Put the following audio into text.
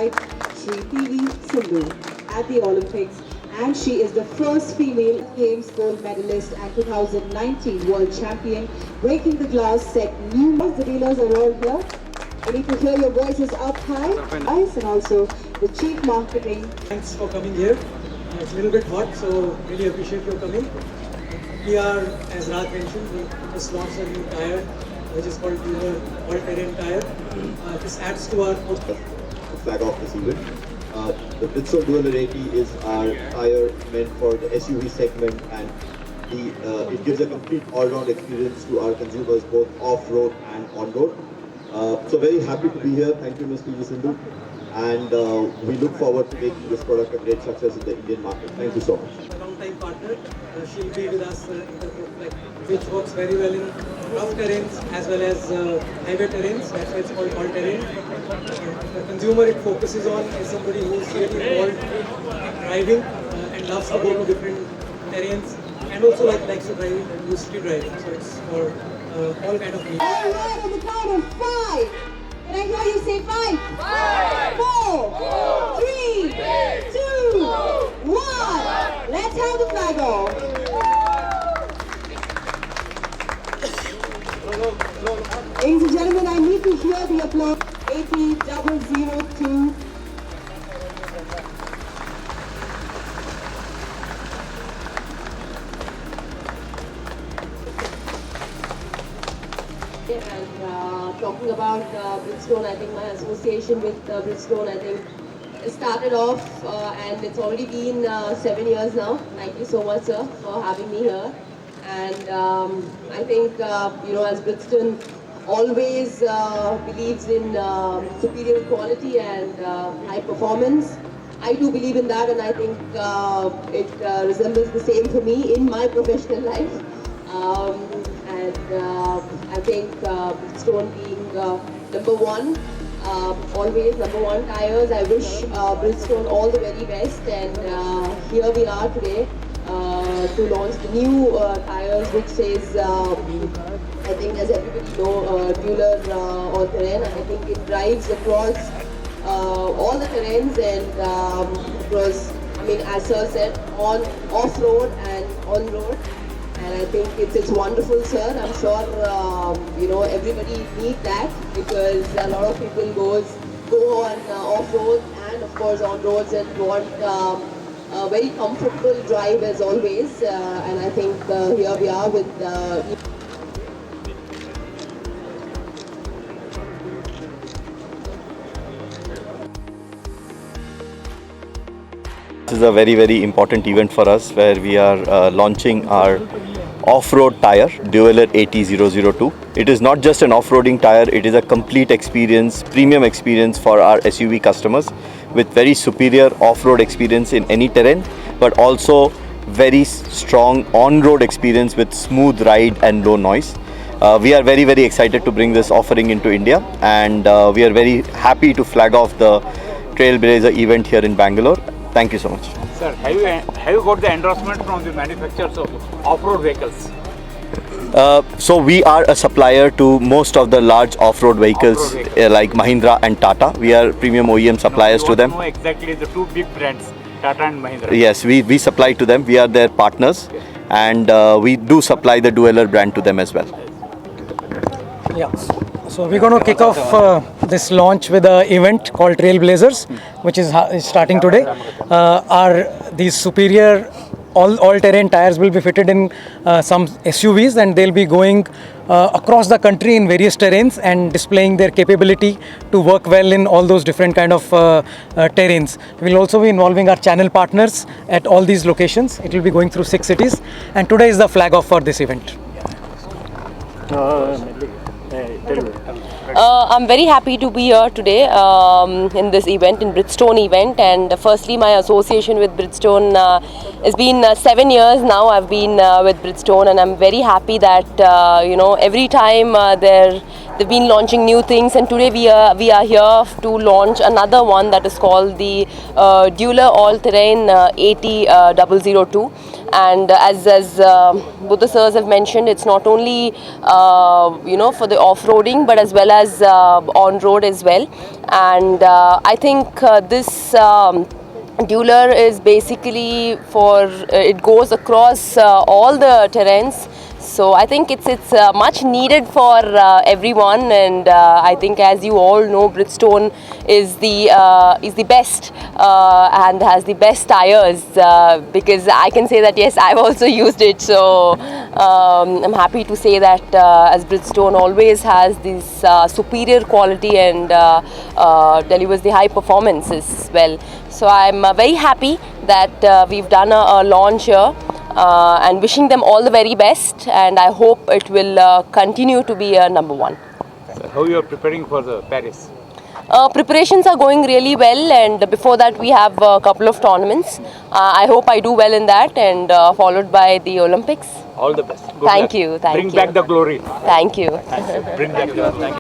ride Shri PV Sindhu at the Olympics, and she is the first female Games gold medalist and 2019 World Champion, breaking the glass, set new. The dealers are all here. We need to hear your voices up high, and also the Chief Marketing. Thanks for coming here. It's a little bit hot, so really appreciate your coming. We are, as Raj mentioned, we just launched a new tire, which is called Dueler All-Terrain Tire. This adds to our flag off this event. The Bridgestone Dueler 80 is our tire meant for the SUV segment, and it gives a complete all-round experience to our consumers, both off-road and on-road. So very happy to be here. Thank you, Ms. PV Sindhu. And we look forward to making this product a great success in the Indian market. Thank you so much. a long-time partner. She'll be with us which works very well in rough terrains as well as highway terrains. That's why it's called all-terrain. The consumer it focuses on is somebody who's really involved in driving and loves to go to different terrains, and also likes to drive, use street driving. So it's for all kind of needs. All right, on the count of 5. Can I hear you say 5? 4, 3, 2, 1. Let's have the flag off. Ladies and gentlemen, I need to hear the applause. 80,002. And talking about Bridgestone, I think my association with Bridgestone, I think, started off and it's already been 7 years now. Thank you so much, sir, for having me here. And I think, as Bridgestone always believes in superior quality and high performance, I do believe in that, and I think it resembles the same for me in my professional life. I think Bridgestone being number one, always number one tires. I wish Bridgestone all the very best, and here we are today to launch the new tires, which says, I think as everybody know, Dueler All-Terrain. I think it drives across all the terrains and across, as sir said, on off-road and on-road. And I think it's wonderful, sir. I'm sure everybody needs that, because a lot of people go on off-road and of course on roads and want a very comfortable drive as always. And I think here we are with This is a very, very important event for us, where we are launching our off-road tire, Dueler 80-002. It is not just an off-roading tire, it is a complete experience, premium experience for our SUV customers, with very superior off-road experience in any terrain, but also very strong on-road experience with smooth ride and low noise. We are very, very excited to bring this offering into India, and we are very happy to flag off the Trailblazer event here in Bangalore. Thank you so much. Sir, have you got the endorsement from the manufacturers of off-road vehicles? So we are a supplier to most of the large off-road vehicles like Mahindra and Tata. We are premium OEM suppliers to them. Know exactly the two big brands, Tata and Mahindra. Yes, we supply to them. We are their partners, and we do supply the Dueler brand to them as well. Yeah. So we're going to kick off this launch with an event called Trailblazers, which is starting today. These superior all-terrain tires will be fitted in some SUVs, and they'll be going across the country in various terrains and displaying their capability to work well in all those different kind of terrains. We'll also be involving our channel partners at all these locations. It will be going through 6 cities, and today is the flag off for this event. I'm very happy to be here today in this event, in Bridgestone event. And firstly, my association with Bridgestone has been 7 years now. I've been with Bridgestone, and I'm very happy that every time they've been launching new things. And today we are here to launch another one that is called the Dueler All-Terrain 80-002. And as both the sirs have mentioned, it's not only for the off-roading, but as well as on-road as well. And I think this Dueler is basically for it goes across all the terrains. So I think it's much needed for everyone, and I think, as you all know, Bridgestone is the best and has the best tires, because I can say that yes, I've also used it. So I'm happy to say that as Bridgestone always has this superior quality and delivers the high performance as well. So I'm very happy that we've done a launch here. And wishing them all the very best, and I hope it will continue to be a number one. How you are preparing for the Paris? Preparations are going really well, and before that we have a couple of tournaments. I hope I do well in that, and followed by the Olympics. All the best. Good Thank luck. you. Thank Bring you. back the glory. Thank you. Bring back the glory.